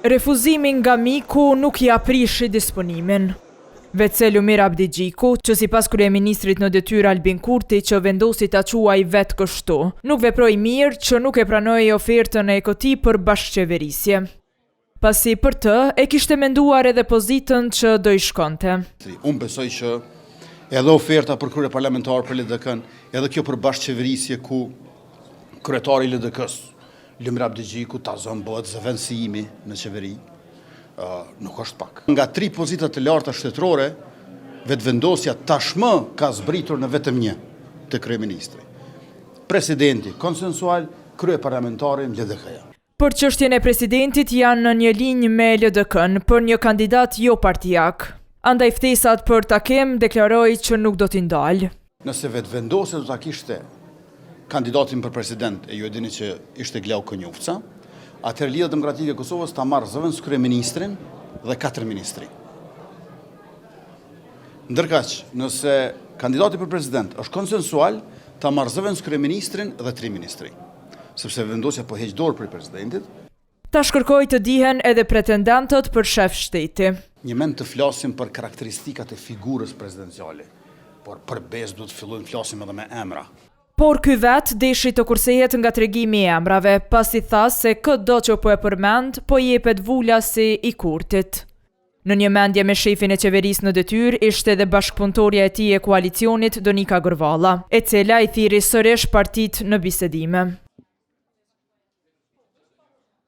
Refuzimin nga Miku nuk ja prishi disponimin. Vetë Lumir Abdigjiku, që sipas kryeministrit në detyrë Albin Kurti që vendosi ta quaj vetë kështu, nuk veproi mirë që nuk e pranoi ofertën e këtij për bashkëqeverisje. Pasi për të e kishte menduar edhe pozitën që do i shkonte. Unë besoj që edhe oferta për krye parlamentar për LDK-n, edhe kjo për bashkëqeverisje ku kryetari i LDK-s, Lumir Abdigjiku, ta zonë bëhet zëvendësimi në qeveri, nuk është pak. Nga 3 pozitat të larta shtetërore, vetëvendosja tashmë ka zbritur në vetëm një të kryeministri. Presidenti konsensual, kryeparlamentari LDK-ja. Për çështjen e presidentit janë në një linjë me LDK-n për një kandidat jo partijak. Andaj ftesat për takim deklaroi që nuk do t'i ndalë. Nëse vetëvendosja do ta kishte kandidatin për president, e ju e dini që ishte Glau Konjufca, atëherë Lidhja Demokratike e Kosovës ta marrë zëvendës kryeministrin dhe 4 ministri. Ndërkaq, nëse kandidati për president është konsensual, ta marrë zëvendës kryeministrin dhe 3 ministri, sepse vendosja po heq dorë për presidentit. Ta shkërkoi të dihen edhe pretendantët për shef shteti. Një mend të flasim për karakteristikat e figurës presidenciale, por për bezë duhet të fillojmë flasim edhe me emra. Por ky vet deshi të kursehet nga tregimi i emrave, pasi tha se çdo që po e përmend, po jepet vula si i Kurtit. Në një mendje me shefin e qeverisë në detyrë ishte edhe bashkëpunëtorja e tij e koalicionit Donika Gërvalla, e cila i thirri sërish partitë në bisedime.